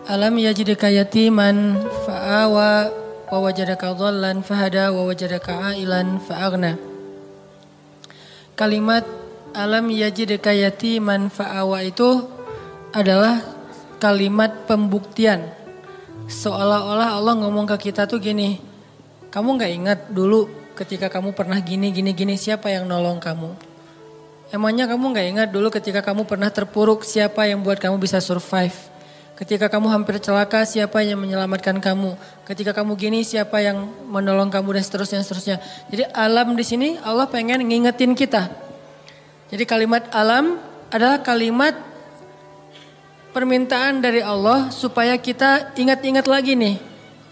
Alam yajidka yatiman fa'awa wa wajadaka dhallan fahada wa wajadaka ailan fa'aghna. Kalimat alam yajidka yatiman fa'awa itu adalah kalimat pembuktian. Seolah-olah Allah ngomong ke kita tuh gini, kamu gak ingat dulu ketika kamu pernah gini, siapa yang nolong kamu? Emangnya kamu gak ingat dulu ketika kamu pernah terpuruk, siapa yang buat kamu bisa survive? Ketika kamu hampir celaka, siapa yang menyelamatkan kamu? Ketika kamu gini, siapa yang menolong kamu dan seterusnya. Jadi alam di sini Allah pengen ngingetin kita. Jadi kalimat alam adalah kalimat permintaan dari Allah supaya kita ingat-ingat lagi nih.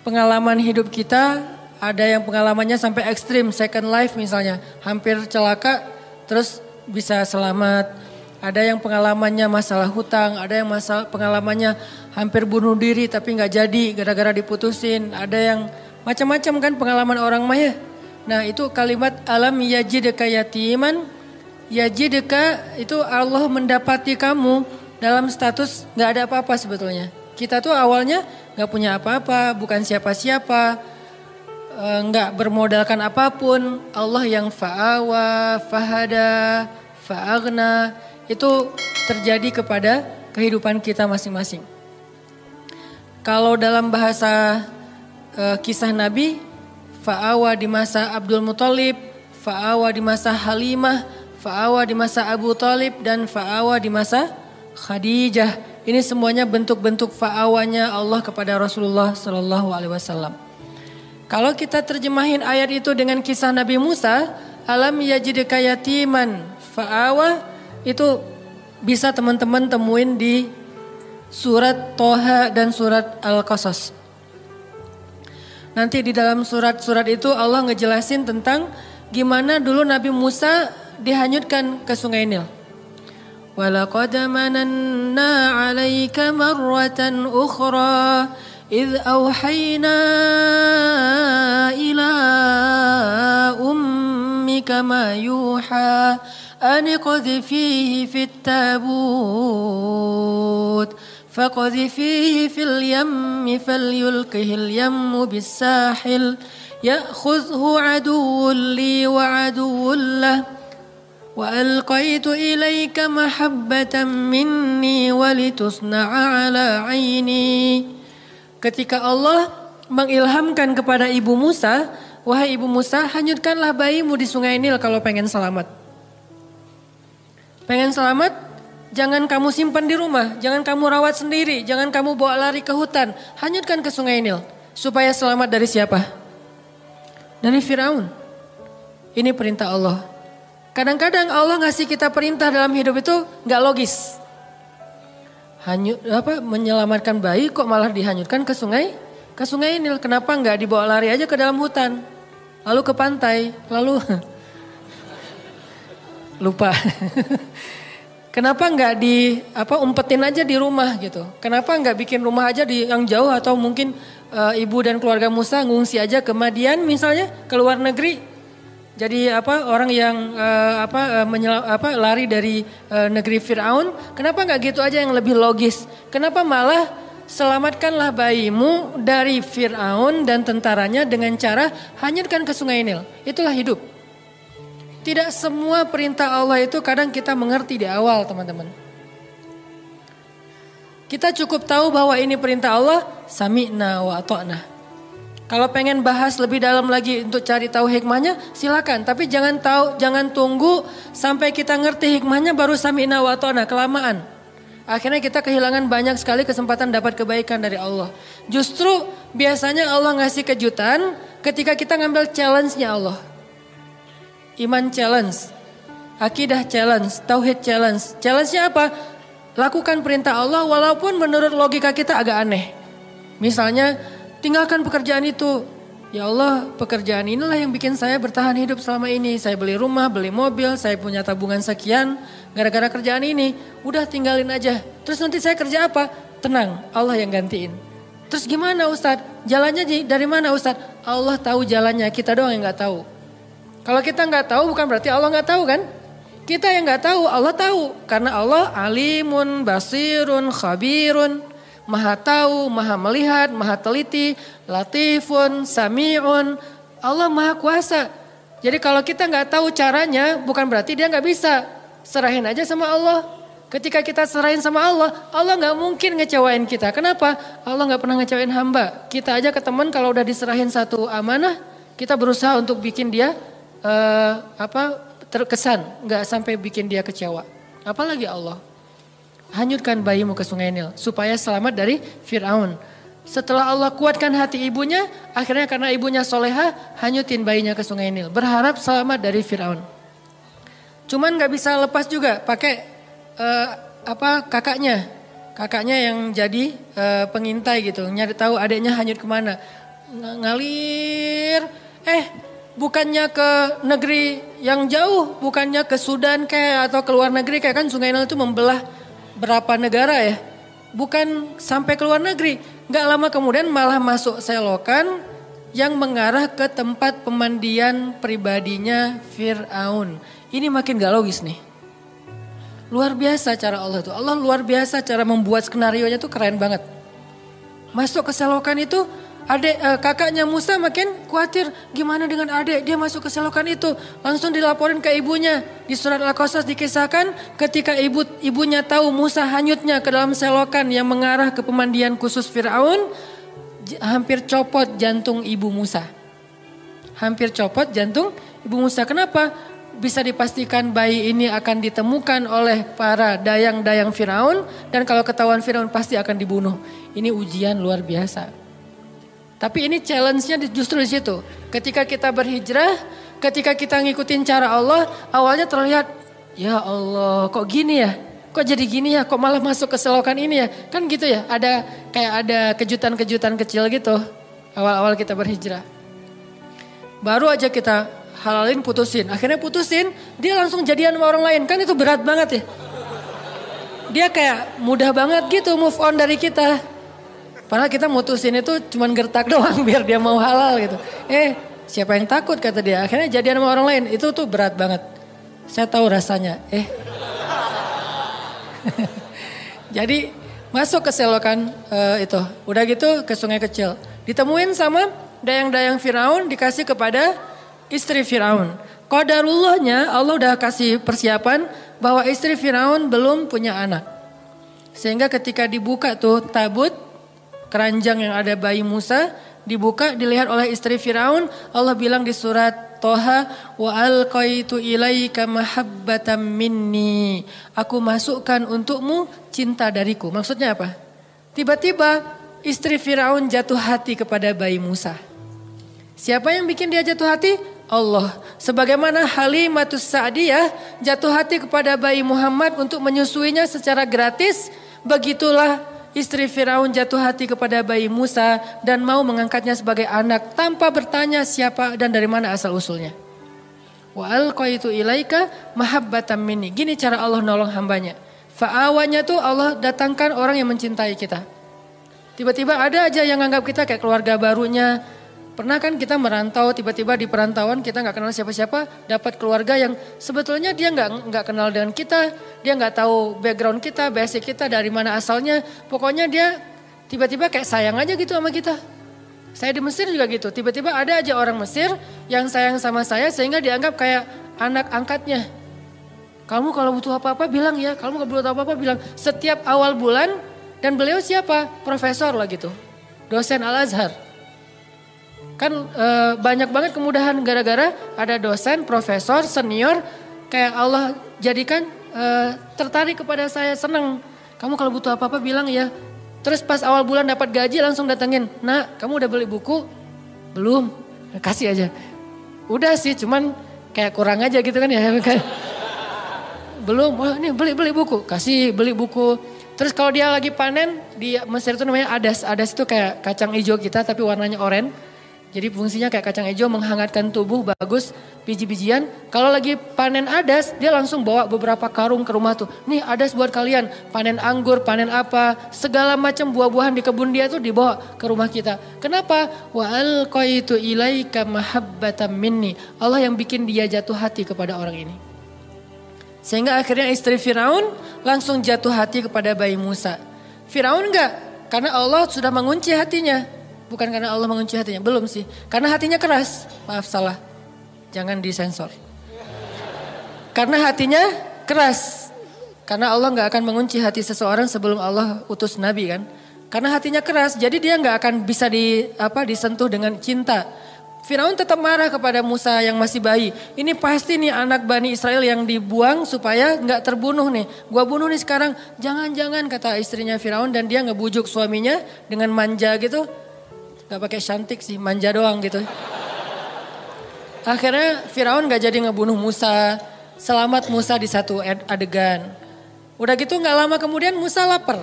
Pengalaman hidup kita, ada yang pengalamannya sampai ekstrim, second life misalnya. Hampir celaka, terus bisa selamat. Ada yang pengalamannya masalah hutang, ada yang pengalamannya hampir bunuh diri tapi gak jadi gara-gara diputusin. Ada yang macam-macam kan pengalaman orang maya. Nah itu kalimat alam yajidka yatiman. Yajidka itu Allah mendapati kamu dalam status gak ada apa-apa sebetulnya. Kita tuh awalnya gak punya apa-apa, bukan siapa-siapa. Gak bermodalkan apapun. Allah yang fa'awa, fahada, fa'aghna. Itu terjadi kepada kehidupan kita masing-masing. Kalau dalam bahasa kisah Nabi, fa'awa di masa Abdul Muthalib, fa'awa di masa Halimah, fa'awa di masa Abu Thalib, dan fa'awa di masa Khadijah. Ini semuanya bentuk-bentuk fa'awanya Allah kepada Rasulullah SAW. Kalau kita terjemahin ayat itu dengan kisah Nabi Musa, alam yajidka yatiman fa'awa, itu bisa teman-teman temuin di surat Toha dan surat Al-Qasas. Nanti di dalam surat-surat itu Allah ngejelasin tentang gimana dulu Nabi Musa dihanyutkan ke Sungai Nil. Walaqad mananna 'alaika marratan ukhra idh awhayna ila ummika ma yuha أن اقذفيه في التابوت فقذفيه في اليم فليلقه اليم بالساحل يأخذه عدو لي وعدو له وألقيت إليك محبة مني ولتصنع على عيني. Ketika Allah mengilhamkan kepada ibu Musa, wahai ibu Musa, hanyutkanlah bayimu di Sungai Nil kalau pengen selamat. Pengen selamat, jangan kamu simpan di rumah, jangan kamu rawat sendiri, jangan kamu bawa lari ke hutan. Hanyutkan ke Sungai Nil, supaya selamat dari siapa? Dari Firaun. Ini perintah Allah. Kadang-kadang Allah ngasih kita perintah dalam hidup itu gak logis. Menyelamatkan bayi kok malah dihanyutkan ke Sungai Nil. Kenapa gak dibawa lari aja ke dalam hutan, lalu ke pantai, lalu... Lupa. Kenapa nggak umpetin aja di rumah gitu? Kenapa nggak bikin rumah aja di yang jauh, atau mungkin ibu dan keluarga Musa ngungsi aja ke Madian misalnya, ke luar negeri. Jadi orang yang lari dari negeri Firaun, kenapa nggak gitu aja yang lebih logis? Kenapa malah selamatkanlah bayimu dari Firaun dan tentaranya dengan cara hanyutkan ke Sungai Nil. Itulah hidup. Tidak semua perintah Allah itu kadang kita mengerti di awal, teman-teman. Kita cukup tahu bahwa ini perintah Allah, sami'na wa ata'na. Kalau pengen bahas lebih dalam lagi untuk cari tahu hikmahnya, silakan. Tapi jangan tunggu sampai kita ngerti hikmahnya baru sami'na wa ata'na, kelamaan. Akhirnya kita kehilangan banyak sekali kesempatan dapat kebaikan dari Allah. Justru biasanya Allah ngasih kejutan ketika kita ngambil challenge-nya Allah. Iman challenge, akidah challenge, tauhid challenge. Challenge-nya apa? Lakukan perintah Allah walaupun menurut logika kita agak aneh. Misalnya, tinggalkan pekerjaan itu. Ya Allah, pekerjaan inilah yang bikin saya bertahan hidup selama ini. Saya beli rumah, beli mobil, saya punya tabungan sekian. Gara-gara kerjaan ini, udah tinggalin aja. Terus nanti saya kerja apa? Tenang, Allah yang gantiin. Terus gimana Ustadz? Jalannya dari mana Ustadz? Allah tahu jalannya, kita doang yang gak tahu. Kalau kita nggak tahu bukan berarti Allah nggak tahu kan? Kita yang nggak tahu, Allah tahu. Karena Allah alimun, basirun, khabirun. Maha tahu, maha melihat, maha teliti, latifun, sami'un. Allah maha kuasa. Jadi kalau kita nggak tahu caranya, bukan berarti dia nggak bisa. Serahin aja sama Allah. Ketika kita serahin sama Allah, Allah nggak mungkin ngecewain kita. Kenapa? Allah nggak pernah ngecewain hamba. Kita aja ke teman kalau udah diserahin satu amanah, kita berusaha untuk bikin dia terkesan, nggak sampai bikin dia kecewa. Apalagi Allah. Hanyutkan bayimu ke sungai Nil supaya selamat dari Fir'aun. Setelah Allah kuatkan hati ibunya, akhirnya karena ibunya soleha, hanyutin bayinya ke sungai Nil. Berharap selamat dari Fir'aun. Cuman nggak bisa lepas juga pakai kakaknya. Kakaknya yang jadi pengintai gitu, nyari tahu adiknya hanyut kemana. Ngalir, bukannya ke negeri yang jauh, bukannya ke Sudan kayak atau ke luar negeri kayak kan sungai Nil itu membelah berapa negara ya. Bukan sampai ke luar negeri. Gak lama kemudian malah masuk selokan yang mengarah ke tempat pemandian pribadinya Fir'aun. Ini makin gak logis nih. Luar biasa cara Allah tuh. Allah luar biasa cara membuat skenario-nya tuh keren banget. Masuk ke selokan itu, kakaknya Musa makin khawatir gimana dengan adik, dia masuk ke selokan itu. Langsung dilaporin ke ibunya. Di surat Al-Qasas dikisahkan ketika ibunya tahu Musa hanyutnya ke dalam selokan yang mengarah ke pemandian khusus Fir'aun, hampir copot jantung ibu Musa. Hampir copot jantung ibu Musa. Kenapa? Bisa dipastikan bayi ini akan ditemukan oleh para dayang-dayang Fir'aun, dan kalau ketahuan Fir'aun pasti akan dibunuh. Ini ujian luar biasa. Tapi ini challenge-nya justru di situ. Ketika kita berhijrah, ketika kita ngikutin cara Allah, awalnya terlihat, ya Allah kok gini ya? Kok jadi gini ya? Kok malah masuk ke selokan ini ya? Kan gitu ya, ada kejutan-kejutan kecil gitu. Awal-awal kita berhijrah. Baru aja kita halalin putusin. Akhirnya putusin, dia langsung jadian sama orang lain. Kan itu berat banget ya. Dia kayak mudah banget gitu move on dari kita. Padahal kita mutusin itu cuman gertak doang biar dia mau halal gitu. Siapa yang takut kata dia. Akhirnya jadian sama orang lain. Itu tuh berat banget. Saya tahu rasanya. Jadi masuk ke selokan itu. Udah gitu ke sungai kecil. Ditemuin sama dayang-dayang Fir'aun, dikasih kepada istri Fir'aun. Qadarullahnya Allah udah kasih persiapan bahwa istri Fir'aun belum punya anak. Sehingga ketika dibuka tuh tabut, keranjang yang ada bayi Musa dibuka, dilihat oleh istri Fir'aun. Allah bilang di surat Toha, wa alqaitu ilaika mahabbatan minni. Aku masukkan untukmu cinta dariku. Maksudnya apa? Tiba-tiba istri Fir'aun jatuh hati kepada bayi Musa. Siapa yang bikin dia jatuh hati? Allah. Sebagaimana Halimatus Sa'diyah jatuh hati kepada bayi Muhammad untuk menyusuinya secara gratis, begitulah istri Firaun jatuh hati kepada bayi Musa dan mau mengangkatnya sebagai anak tanpa bertanya siapa dan dari mana asal usulnya. Wa alqaitu ilaika mahabbatan minni. Gini cara Allah nolong hambanya. Fa'awanya tuh Allah datangkan orang yang mencintai kita. Tiba-tiba ada aja yang anggap kita kayak keluarga barunya. Pernah kan kita merantau, tiba-tiba di perantauan kita nggak kenal siapa-siapa, dapat keluarga yang sebetulnya dia nggak kenal dengan kita, dia nggak tahu background kita, basic kita dari mana asalnya. Pokoknya dia tiba-tiba kayak sayang aja gitu sama kita. Saya di Mesir juga gitu, tiba-tiba ada aja orang Mesir yang sayang sama saya sehingga dianggap kayak anak angkatnya. Kamu kalau butuh apa-apa bilang ya, kamu kalau butuh apa-apa bilang. Setiap awal bulan, dan beliau siapa? Profesor lah gitu, dosen Al-Azhar. Kan banyak banget kemudahan gara-gara ada dosen, profesor, senior. Kayak Allah jadikan tertarik kepada saya, senang. Kamu kalau butuh apa-apa bilang ya. Terus pas awal bulan dapat gaji langsung datengin. Nah, kamu udah beli buku? Belum, kasih aja. Udah sih, cuman kayak kurang aja gitu kan ya. Belum, wah ini beli buku. Kasih beli buku. Terus kalau dia lagi panen, di Mesir itu namanya adas. Adas itu kayak kacang hijau kita tapi warnanya oranye. Jadi fungsinya kayak kacang hijau, menghangatkan tubuh, bagus, biji-bijian. Kalau lagi panen adas, dia langsung bawa beberapa karung ke rumah tuh. Nih adas buat kalian, panen anggur, panen apa, segala macam buah-buahan di kebun dia tuh dibawa ke rumah kita. Kenapa? Wa alqaitu ilaika mahabbatan minni. Allah yang bikin dia jatuh hati kepada orang ini. Sehingga akhirnya istri Firaun langsung jatuh hati kepada bayi Musa. Firaun enggak, karena Allah sudah mengunci hatinya. Bukan karena Allah mengunci hatinya, belum sih. Karena hatinya keras, maaf salah. Jangan disensor. Karena hatinya keras. Karena Allah enggak akan mengunci hati seseorang sebelum Allah utus Nabi kan. Karena hatinya keras, jadi dia enggak akan bisa disentuh dengan cinta. Firaun tetap marah kepada Musa yang masih bayi. Ini pasti nih anak Bani Israel yang dibuang supaya nggak terbunuh nih. Gua bunuh nih sekarang. Jangan-jangan kata istrinya Firaun dan dia ngebujuk suaminya dengan manja gitu. Gak pakai cantik sih, manja doang gitu. Akhirnya Firaun gak jadi ngebunuh Musa. Selamat Musa di satu adegan. Udah gitu gak lama kemudian Musa lapar.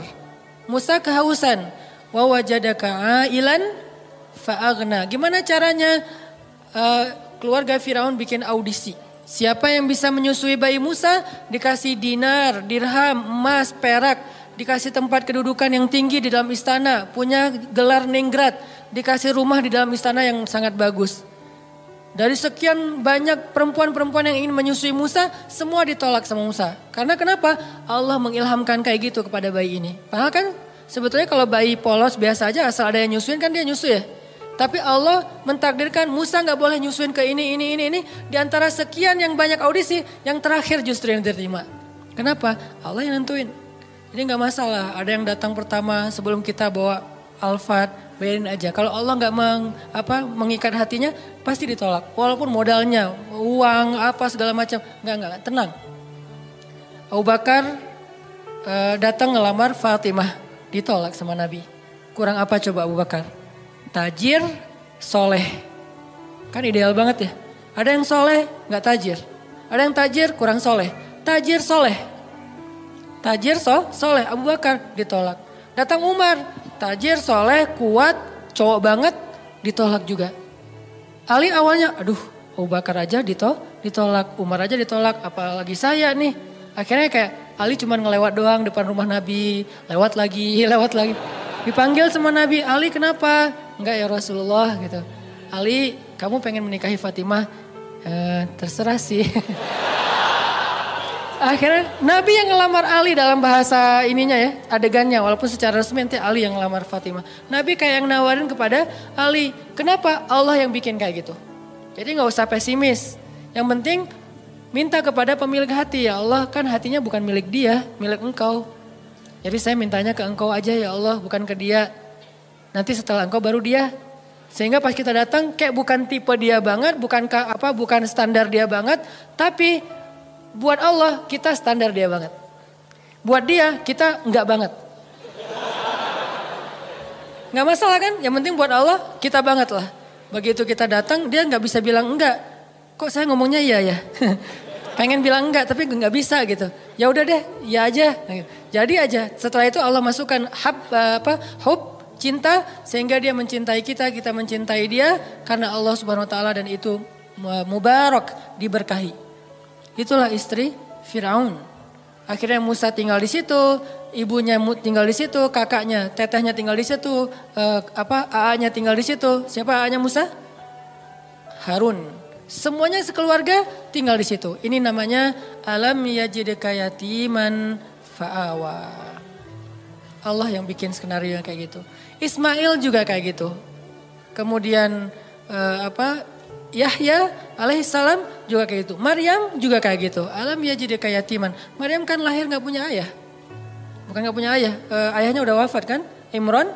Musa kehausan. Wa wajadaka ailan fa'agna. Gimana caranya keluarga Firaun bikin audisi. Siapa yang bisa menyusui bayi Musa dikasih dinar, dirham, emas, perak. Dikasih tempat kedudukan yang tinggi di dalam istana. Punya gelar ningrat. Dikasih rumah di dalam istana yang sangat bagus. Dari sekian banyak perempuan-perempuan yang ingin menyusui Musa, semua ditolak sama Musa. Karena kenapa? Allah mengilhamkan kayak gitu kepada bayi ini. Padahal kan sebetulnya kalau bayi polos biasa aja asal ada yang nyusuin kan dia nyusu ya. Tapi Allah mentakdirkan Musa gak boleh nyusuin ke ini. Di antara sekian yang banyak audisi, yang terakhir justru yang diterima. Kenapa? Allah yang nentuin. Jadi gak masalah, ada yang datang pertama sebelum kita bawa Alphard, bayarin aja. Kalau Allah gak mengikat hatinya, pasti ditolak. Walaupun modalnya, uang, apa segala macam. Enggak, tenang. Abu Bakar datang ngelamar Fatimah, ditolak sama Nabi. Kurang apa coba Abu Bakar? Tajir, soleh. Kan ideal banget ya. Ada yang soleh, gak tajir. Ada yang tajir, kurang soleh. Tajir, soleh. Tajir, soleh. Abu Bakar ditolak. Datang Umar, tajir, soleh, kuat, cowok banget, ditolak juga. Ali awalnya, aduh Abu Bakar aja ditolak, Umar aja ditolak, apalagi saya nih. Akhirnya kayak Ali cuma ngelewat doang depan rumah Nabi, lewat lagi. Dipanggil sama Nabi, Ali kenapa? Enggak ya Rasulullah gitu. Ali, kamu pengen menikahi Fatimah? Terserah sih. Akhirnya Nabi yang ngelamar Ali dalam bahasa ininya ya, adegannya. Walaupun secara resmi nanti Ali yang ngelamar Fatimah. Nabi kayak yang nawarin kepada Ali. Kenapa? Allah yang bikin kayak gitu. Jadi gak usah pesimis. Yang penting minta kepada pemilik hati. Ya Allah kan hatinya bukan milik dia, milik engkau. Jadi saya mintanya ke engkau aja ya Allah, bukan ke dia. Nanti setelah engkau baru dia. Sehingga pas kita datang kayak bukan tipe dia banget, bukan standar dia banget. Tapi buat Allah kita standar dia banget. Buat dia kita enggak banget. Enggak masalah kan? Yang penting buat Allah kita banget lah. Begitu kita datang dia enggak bisa bilang enggak. Kok saya ngomongnya iya ya? Pengen bilang enggak tapi enggak bisa gitu. Ya udah deh, ya aja. Jadi aja. Setelah itu Allah masukkan hub cinta sehingga dia mencintai kita mencintai dia karena Allah Subhanahu wa taala dan itu mubarak, diberkahi. Itulah istri Firaun. Akhirnya Musa tinggal di situ, ibunya tinggal di situ, kakaknya, tetehnya tinggal di situ, AA-nya tinggal di situ. Siapa AA-nya Musa? Harun. Semuanya sekeluarga tinggal di situ. Ini namanya alam yajidka yatiman fa'awa. Allah yang bikin skenario yang kayak gitu. Ismail juga kayak gitu. Kemudian Yahya alaihissalam juga kayak gitu. Maryam juga kayak gitu. Alam yajidka yatiman. Maryam kan lahir gak punya ayah. Bukan gak punya ayah. Ayahnya udah wafat kan. Imran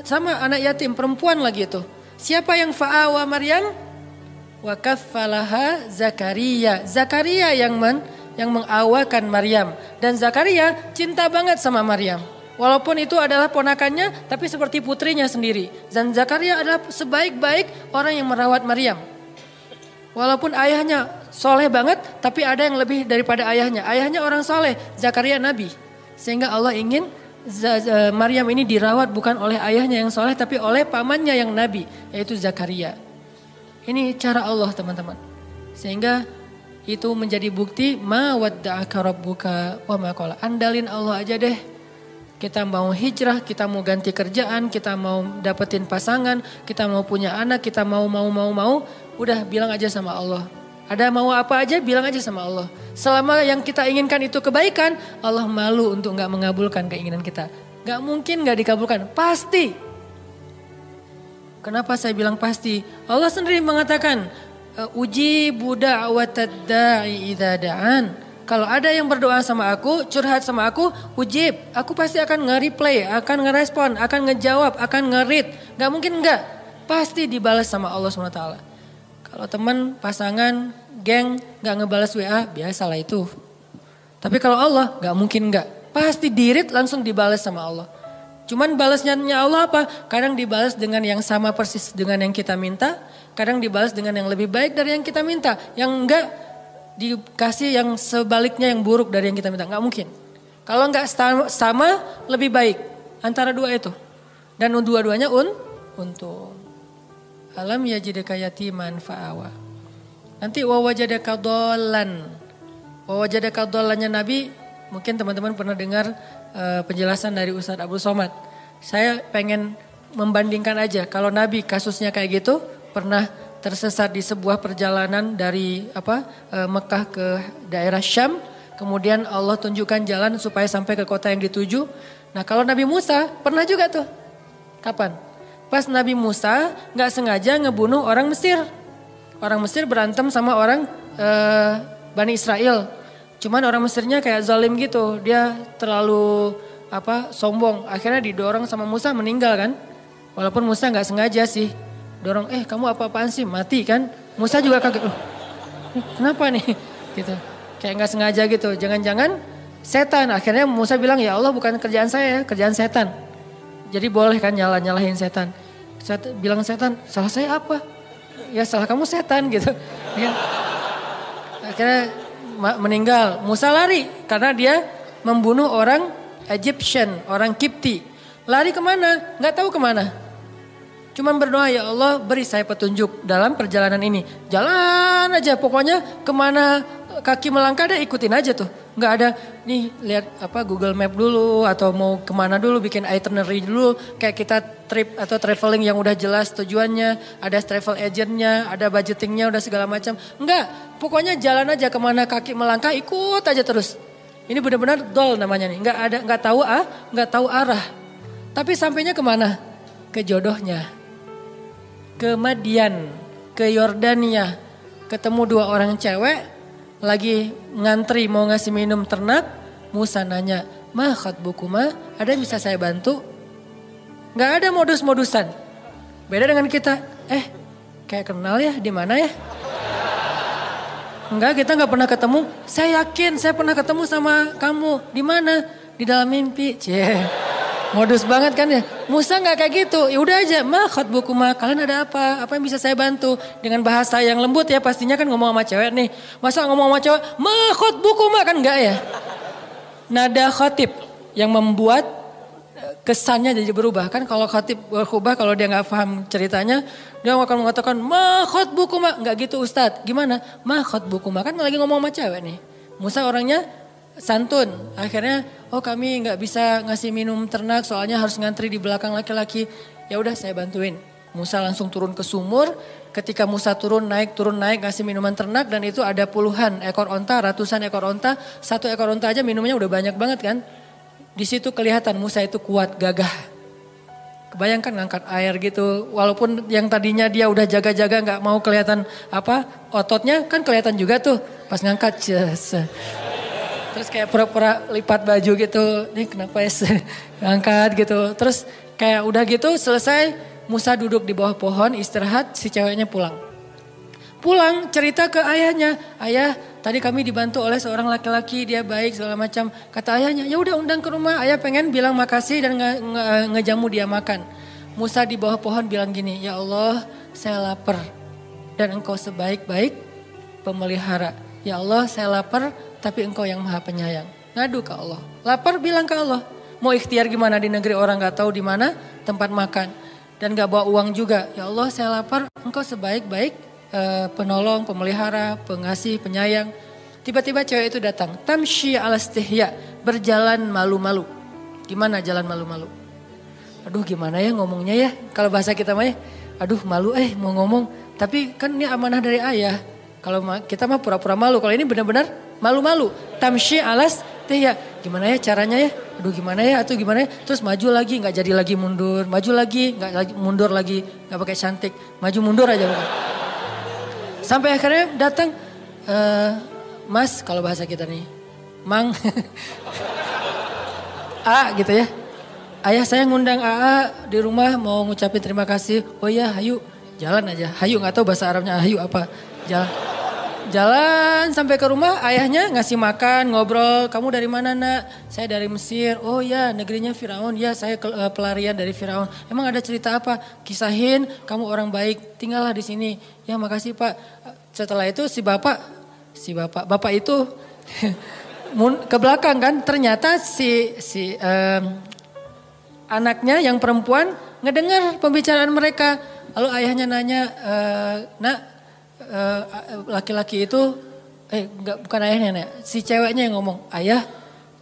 sama anak yatim perempuan lagi itu. Siapa yang fa'awa Maryam? Wa kaffalaha Zakaria. Zakaria yang mengawakan Maryam. Dan Zakaria cinta banget sama Maryam. Walaupun itu adalah ponakannya tapi seperti putrinya sendiri. Dan Zakaria adalah sebaik-baik orang yang merawat Maryam. Walaupun ayahnya soleh banget tapi ada yang lebih daripada ayahnya. Ayahnya orang soleh, Zakaria nabi. Sehingga Allah ingin Maryam ini dirawat bukan oleh ayahnya yang soleh tapi oleh pamannya yang nabi yaitu Zakaria. Ini cara Allah teman-teman. Sehingga itu menjadi bukti ma wadda'aka rabbuka wa ma qala. Andalin Allah aja deh. Kita mau hijrah, kita mau ganti kerjaan, kita mau dapetin pasangan, kita mau punya anak, kita mau. Udah bilang aja sama Allah. Ada mau apa aja bilang aja sama Allah. Selama yang kita inginkan itu kebaikan, Allah malu untuk gak mengabulkan keinginan kita. Gak mungkin gak dikabulkan, pasti. Kenapa saya bilang pasti? Allah sendiri mengatakan, ujibu da'watad da'i idza da'an. Kalau ada yang berdoa sama aku, curhat sama aku, ujib. Aku pasti akan nge-replay, akan ngerespon, akan ngejawab, akan nge-read. Gak mungkin enggak. Pasti dibalas sama Allah SWT. Kalau teman, pasangan, geng gak ngebalas WA, biasalah itu. Tapi kalau Allah gak mungkin enggak. Pasti di-read langsung dibalas sama Allah. Cuman balasnya Allah apa? Kadang dibalas dengan yang sama persis dengan yang kita minta. Kadang dibalas dengan yang lebih baik dari yang kita minta. Yang enggak dikasih yang sebaliknya yang buruk dari yang kita minta. Enggak mungkin. Kalau enggak sama lebih baik. Antara dua itu. Dan dua-duanya untung. Alam yajidaka yatiman fa'awa. Nanti wawajadaka dhallan. Wawajadaka dhallannya Nabi. Mungkin teman-teman pernah dengar penjelasan dari Ustadz Abdul Somad. Saya pengen membandingkan aja. Kalau Nabi kasusnya kayak gitu. Pernah tersesat di sebuah perjalanan dari Mekah ke daerah Syam. Kemudian Allah tunjukkan jalan supaya sampai ke kota yang dituju. Nah kalau Nabi Musa pernah juga tuh. Kapan? Pas Nabi Musa gak sengaja ngebunuh orang Mesir. Orang Mesir berantem sama orang Bani Israel. Cuman orang Mesirnya kayak zalim gitu. Dia terlalu sombong. Akhirnya didorong sama Musa meninggal kan. Walaupun Musa gak sengaja sih. Dorong, kamu apa-apaan sih? Mati kan. Musa juga kaget. Kenapa nih? Gitu. Kayak gak sengaja gitu. Jangan-jangan setan. Akhirnya Musa bilang, ya Allah bukan kerjaan saya ya. Kerjaan setan. Jadi boleh kan nyalahin setan. Bilang setan, salah saya apa? Ya salah kamu setan gitu. Ya. Akhirnya meninggal. Musa lari karena dia membunuh orang Egyptian, orang Kipti. Lari kemana? Gak tahu kemana. Cuman berdoa, ya Allah beri saya petunjuk dalam perjalanan ini. Jalan aja pokoknya kemana kaki melangkah deh ikutin aja tuh. Gak ada nih lihat Google Map dulu atau mau kemana dulu bikin itinerary dulu. Kayak kita trip atau traveling yang udah jelas tujuannya. Ada travel agentnya, ada budgetingnya udah segala macam. Enggak, pokoknya jalan aja kemana kaki melangkah ikut aja terus. Ini benar-benar dol namanya nih. Gak tahu arah. Tapi sampainya kemana? Ke jodohnya. Ke Madian, ke Yordania. Ketemu dua orang cewek lagi ngantri mau ngasih minum ternak. Musa nanya, ma khatbukuma, ada yang bisa saya bantu? Gak ada modus-modusan. Beda dengan kita, kayak kenal ya, di mana ya? Enggak, kita gak pernah ketemu. Saya yakin saya pernah ketemu sama kamu. Di mana? Di dalam mimpi. Modus banget kan ya. Musa gak kayak gitu. Ya udah aja, ma khatbukuma, kalian ada apa? Apa yang bisa saya bantu? Dengan bahasa yang lembut ya, pastinya kan ngomong sama cewek nih. Masa ngomong sama cewek, ma khatbukuma, kan enggak ya? Nada khatib yang membuat kesannya jadi berubah. Kan kalau khatib berubah, kalau dia gak paham ceritanya, dia akan mengatakan, ma khatbukuma. Enggak gitu Ustadz, gimana? Ma khatbukuma, kan lagi ngomong sama cewek nih. Musa orangnya santun. Akhirnya, kami nggak bisa ngasih minum ternak soalnya harus ngantri di belakang laki-laki. Ya udah saya bantuin. Musa langsung turun ke sumur. Ketika Musa turun naik ngasih minuman ternak dan itu ada puluhan ekor onta, ratusan ekor onta. Satu ekor onta aja minumnya udah banyak banget kan. Di situ kelihatan Musa itu kuat, gagah. Kebayangkan ngangkat air gitu. Walaupun yang tadinya dia udah jaga-jaga nggak mau kelihatan ototnya kan kelihatan juga tuh pas ngangkat. Terus kayak pura-pura lipat baju gitu. Nih kenapa ya ngangkat gitu. Terus kayak udah gitu selesai. Musa duduk di bawah pohon istirahat. Si ceweknya pulang. Pulang cerita ke ayahnya. Ayah tadi kami dibantu oleh seorang laki-laki. Dia baik segala macam. Kata ayahnya ya udah undang ke rumah. Ayah pengen bilang makasih dan ngejamu dia makan. Musa di bawah pohon bilang gini. Ya Allah saya lapar. Dan engkau sebaik-baik pemelihara. Ya Allah saya lapar. Tapi engkau yang maha penyayang. Ngadu ke Allah. Lapar bilang ke Allah. Mau ikhtiar gimana di negeri orang gak tahu di mana tempat makan. Dan gak bawa uang juga. Ya Allah saya lapar. Engkau sebaik-baik penolong, pemelihara, pengasih, penyayang. Tiba-tiba cewek itu datang. Tamshi ala stihya. Berjalan malu-malu. Gimana jalan malu-malu? Aduh gimana ya ngomongnya ya. Kalau bahasa kita mah ya. Aduh malu mau ngomong. Tapi kan ini amanah dari ayah. Kalau kita mah pura-pura malu. Kalau ini benar-benar malu-malu. Tamshi alas teh ya. Gimana ya caranya ya? Aduh gimana ya? Atau gimana ya? Terus maju lagi, nggak jadi lagi mundur. Maju lagi, nggak lagi mundur lagi. Nggak pakai cantik. Maju mundur aja. Bukan. Sampai akhirnya datang, Mas kalau bahasa kita nih. Mang. A gitu ya. Ayah saya ngundang AA di rumah mau ngucapin terima kasih. Oh iya hayu. Jalan aja. Hayu nggak tahu bahasa Arabnya hayu apa. Jalan sampai ke rumah, ayahnya ngasih makan, ngobrol. Kamu dari mana nak? Saya dari Mesir. Oh ya, negerinya Firaun. Ya, saya pelarian dari Firaun. Emang ada cerita apa? Kisahin, kamu orang baik, tinggallah di sini. Ya, makasih Pak. Setelah itu si bapak itu ke belakang kan. Ternyata si anaknya yang perempuan ngedengar pembicaraan mereka. Lalu ayahnya nanya, nak. Laki-laki itu bukan ayahnya, si ceweknya yang ngomong, ayah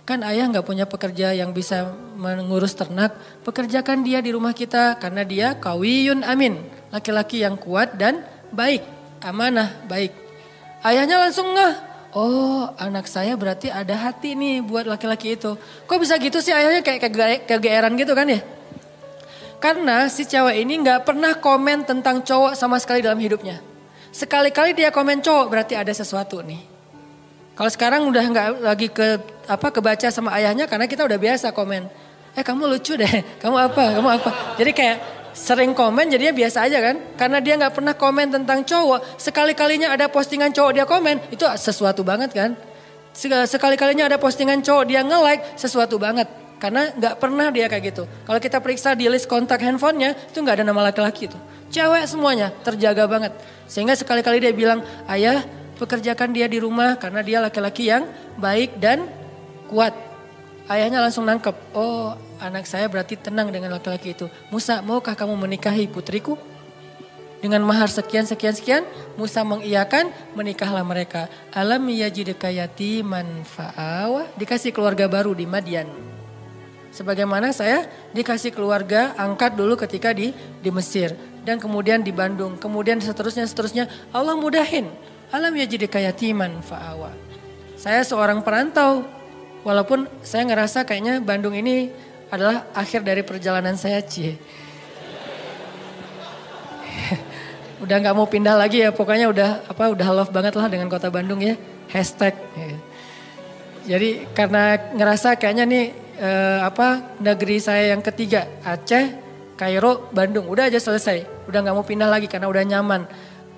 kan ayah nggak punya pekerja yang bisa mengurus ternak, pekerjakan dia di rumah kita karena dia qawiyun amin, laki-laki yang kuat dan baik, amanah baik. Ayahnya langsung ngeh, oh anak saya berarti ada hati nih buat laki-laki itu. Kok bisa gitu sih ayahnya kayak kegeeran gitu kan ya? Karena si cewek ini nggak pernah komen tentang cowok sama sekali dalam hidupnya. Sekali-kali dia komen cowok berarti ada sesuatu nih. Kalau sekarang udah nggak lagi kebaca sama ayahnya karena kita udah biasa komen. Kamu lucu deh, kamu apa. Jadi kayak sering komen jadinya biasa aja kan. Karena dia nggak pernah komen tentang cowok. Sekali-kalinya ada postingan cowok dia komen, itu sesuatu banget kan. Sekali-kalinya ada postingan cowok dia nge-like, sesuatu banget. Karena nggak pernah dia kayak gitu. Kalau kita periksa di list kontak handphonenya itu nggak ada nama laki-laki tuh. Cewek semuanya terjaga banget. Sehingga sekali-kali dia bilang, ayah pekerjakan dia di rumah karena dia laki-laki yang baik dan kuat. Ayahnya langsung nangkep, oh anak saya berarti tenang dengan laki-laki itu. Musa, maukah kamu menikahi putriku? Dengan mahar sekian. Musa mengiyakan, menikahlah mereka. Alam yajidka yatiman fa'awa, dikasih keluarga baru di Madian. Sebagaimana saya dikasih keluarga angkat dulu ketika di Mesir. Dan kemudian di Bandung. Kemudian seterusnya. Allah mudahin. Alam yajidka yatiman fa'awa. Saya seorang perantau. Walaupun saya ngerasa kayaknya Bandung ini adalah akhir dari perjalanan saya. Udah gak mau pindah lagi ya. Pokoknya udah love banget lah dengan kota Bandung ya. Hashtag. Jadi karena ngerasa kayaknya nih negeri saya yang ketiga, Aceh, Kairo, Bandung, udah aja selesai. Udah gak mau pindah lagi karena udah nyaman.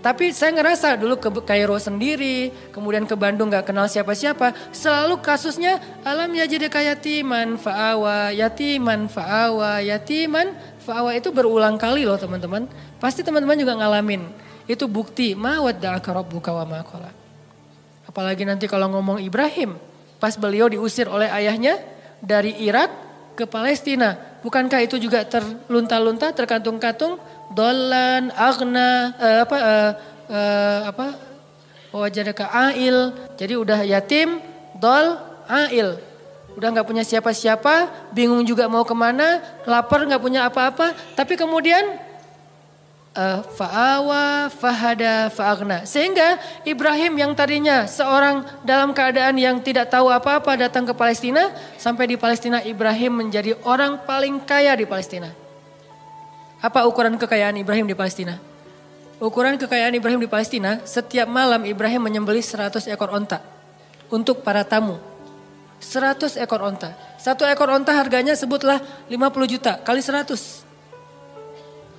Tapi saya ngerasa dulu ke Kairo sendiri, kemudian ke Bandung gak kenal siapa-siapa. Selalu kasusnya alam yajidka yatiman fa'awa, yatiman fa'awa, yatiman fa'awa. Itu berulang kali loh teman-teman. Pasti teman-teman juga ngalamin. Itu bukti ma wadda'aka rabbuka wa ma qala. Apalagi nanti kalau ngomong Ibrahim. Pas beliau diusir oleh ayahnya dari Irak ke Palestina. Bukankah itu juga terlunta-lunta, terkantung-kantung, dolan, agna, wajadaka ail. Jadi udah yatim, dol, ail. Udah gak punya siapa-siapa, bingung juga mau kemana, lapar gak punya apa-apa. Tapi kemudian fa'awa, fahada, fa'agna. Sehingga Ibrahim yang tadinya seorang dalam keadaan yang tidak tahu apa-apa datang ke Palestina. Sampai di Palestina Ibrahim menjadi orang paling kaya di Palestina. Apa ukuran kekayaan Ibrahim di Palestina? Ukuran kekayaan Ibrahim di Palestina, setiap malam Ibrahim menyembelih 100 ekor onta. Untuk para tamu. 100 ekor onta. Satu ekor onta harganya sebutlah 50 juta kali 100.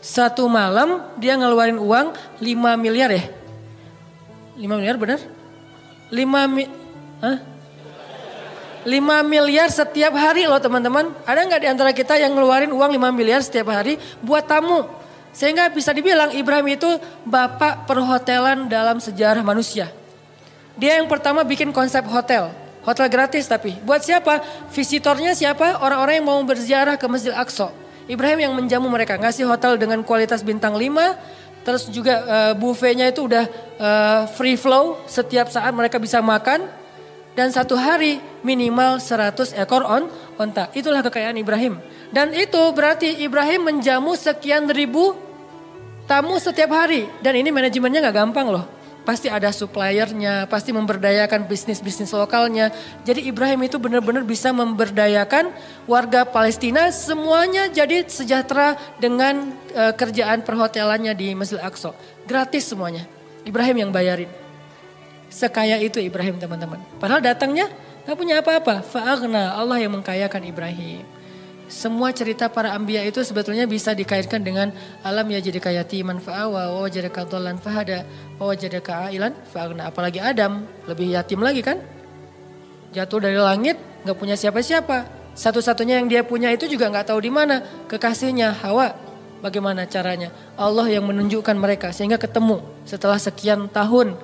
Satu malam dia ngeluarin uang 5 miliar ya? 5 miliar benar? 5 miliar setiap hari loh teman-teman. Ada gak di antara kita yang ngeluarin uang 5 miliar setiap hari buat tamu? Sehingga bisa dibilang Ibrahim itu bapak perhotelan dalam sejarah manusia. Dia yang pertama bikin konsep hotel. Hotel gratis tapi. Buat siapa? Visitornya siapa? Orang-orang yang mau berziarah ke Masjid Aqsa. Ibrahim yang menjamu mereka, ngasih hotel dengan kualitas bintang 5, terus juga buffetnya itu udah free flow, setiap saat mereka bisa makan, dan satu hari minimal 100 ekor onta. Itulah kekayaan Ibrahim. Dan itu berarti Ibrahim menjamu sekian ribu tamu setiap hari. Dan ini manajemennya gak gampang loh. pasti ada suppliernya, pasti memberdayakan bisnis-bisnis lokalnya. Jadi Ibrahim itu benar-benar bisa memberdayakan warga Palestina, semuanya jadi sejahtera dengan kerjaan perhotelannya di Masjid Al-Aqsa. Gratis semuanya, Ibrahim yang bayarin. Sekaya itu Ibrahim teman-teman. Padahal datangnya gak punya apa-apa. Fa'aghna, Allah yang mengkayakan Ibrahim. Semua cerita para anbiya itu sebetulnya bisa dikaitkan dengan alam ya jadi kayatiman fa'awa wa wajadaka dhallan fahada wa wajadaka ailan fa'aghna. Apalagi Adam, lebih yatim lagi kan? Jatuh dari langit, gak punya siapa-siapa. Satu-satunya yang dia punya itu juga gak tahu di mana. Kekasihnya Hawa. Bagaimana caranya? Allah yang menunjukkan mereka sehingga ketemu. Setelah sekian tahun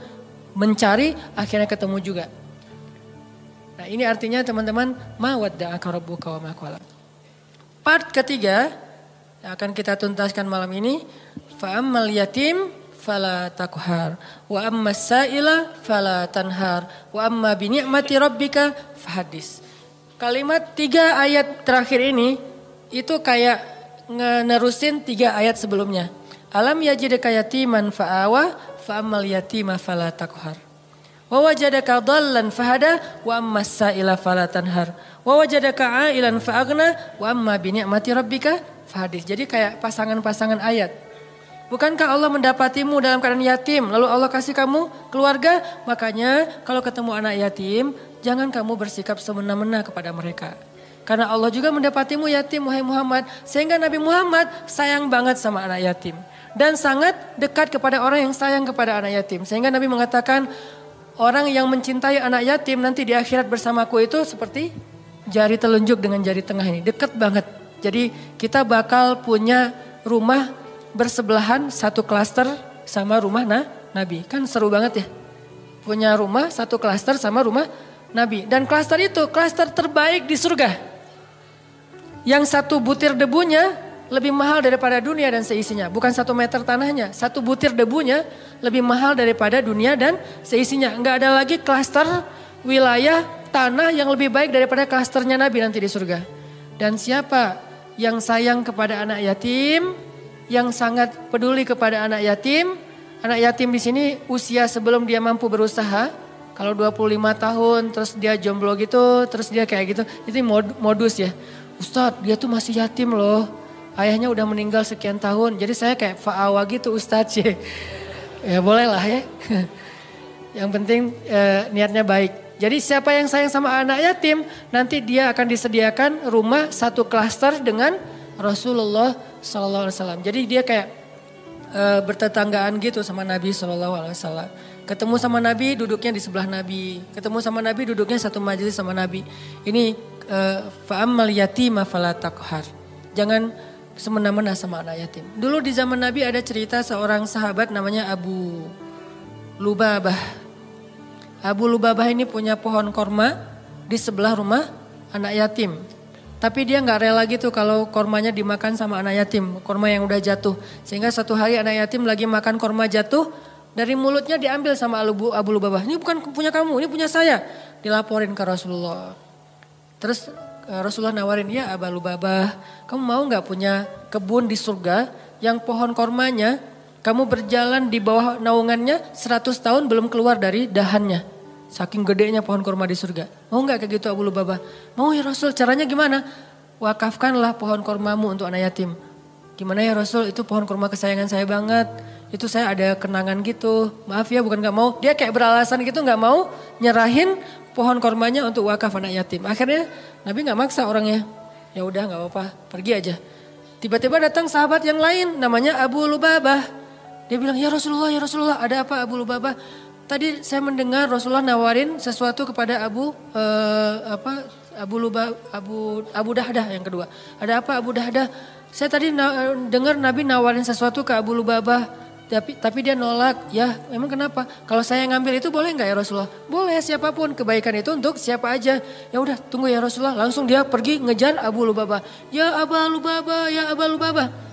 mencari, akhirnya ketemu juga. Nah ini artinya teman-teman, ma wadda'aka rabbuka wa ma qala. Part ketiga yang akan kita tuntaskan malam ini, fa ammal yatim fala taqhar wa ammas sa'ila fala tanhar wa amma bi ni'mati rabbika fahaddis. Kalimat 3 ayat terakhir ini itu kayak nerusin 3 ayat sebelumnya. Alam yajidka yatiman fa'awa fa ammal yatima fala taqhar. Wa wajadaka dhallan fahada wa ammas sa'ila fala tanhar. Wa wajadaka ailan fa'aghna wa amma bi ni'mati rabbika fahadis. Jadi kayak pasangan-pasangan ayat. Bukankah Allah mendapatimu dalam keadaan yatim, lalu Allah kasih kamu keluarga? Makanya kalau ketemu anak yatim, jangan kamu bersikap semena-mena kepada mereka. Karena Allah juga mendapatimu yatim, wahai Muhammad. Sehingga Nabi Muhammad sayang banget sama anak yatim. Dan sangat dekat kepada orang yang sayang kepada anak yatim. Sehingga Nabi mengatakan, orang yang mencintai anak yatim nanti di akhirat bersamaku itu seperti jari telunjuk dengan jari tengah ini. Dekat banget. Jadi kita bakal punya rumah bersebelahan, satu klaster sama rumah Nabi. Kan seru banget ya. Punya rumah satu klaster sama rumah Nabi. Dan klaster itu klaster terbaik di surga. Yang satu butir debunya lebih mahal daripada dunia dan seisinya. Bukan 1 meter tanahnya. 1 butir debunya lebih mahal daripada dunia dan seisinya. Enggak ada lagi klaster wilayah tanah yang lebih baik daripada klasternya Nabi nanti di surga. Dan siapa yang sayang kepada anak yatim, yang sangat peduli kepada anak yatim di sini usia sebelum dia mampu berusaha. Kalau 25 tahun terus dia jomblo gitu, terus dia kayak gitu, itu modus ya. Ustadz, dia tuh masih yatim loh. Ayahnya udah meninggal sekian tahun. Jadi saya kayak fa'awa gitu Ustadz ya. Ya boleh lah ya. Yang penting niatnya baik. Jadi siapa yang sayang sama anak yatim, nanti dia akan disediakan rumah satu klaster dengan Rasulullah SAW. Jadi dia kayak bertetanggaan gitu sama Nabi SAW. Ketemu sama Nabi duduknya di sebelah Nabi. Ketemu sama Nabi duduknya satu majelis sama Nabi. Ini fa'ammal yatima fala taqhar. Jangan semena-mena sama anak yatim. Dulu di zaman Nabi ada cerita seorang sahabat namanya Abu Lubabah. Abu Lubabah ini punya pohon korma di sebelah rumah anak yatim. Tapi dia gak rela gitu kalau kormanya dimakan sama anak yatim. Korma yang udah jatuh. Sehingga satu hari anak yatim lagi makan korma jatuh. Dari mulutnya diambil sama Abu Lubabah. Ini bukan punya kamu, ini punya saya. Dilaporin ke Rasulullah. Terus Rasulullah nawarin, ya Abu Lubabah, kamu mau gak punya kebun di surga yang pohon kormanya kamu berjalan di bawah naungannya 100 tahun belum keluar dari dahannya. Saking gedenya pohon kurma di surga. Mau gak kayak gitu Abu Lubabah? Mau ya Rasul, caranya gimana? Wakafkanlah pohon kurmamu untuk anak yatim. Gimana ya Rasul, itu pohon kurma kesayangan saya banget. Itu saya ada kenangan gitu. Maaf ya bukan gak mau. Dia kayak beralasan gitu gak mau nyerahin pohon kurmanya untuk wakaf anak yatim. Akhirnya Nabi gak maksa orangnya. Ya udah gak apa-apa, pergi aja. Tiba-tiba datang sahabat yang lain namanya Abu Lubabah. Dia bilang, ya Rasulullah, ada apa Abu Lubabah? Tadi saya mendengar Rasulullah nawarin sesuatu kepada Abu Dahdah yang kedua. Ada apa Abu Dahdah? Saya tadi dengar Nabi nawarin sesuatu ke Abu Lubabah, tapi dia nolak. Ya, emang kenapa? Kalau saya ngambil itu boleh nggak ya Rasulullah? Boleh, siapapun, kebaikan itu untuk siapa aja. Ya udah, tunggu ya Rasulullah. Langsung dia pergi ngejar Abu Lubabah. Ya Abu Lubabah, ya Abu Lubabah.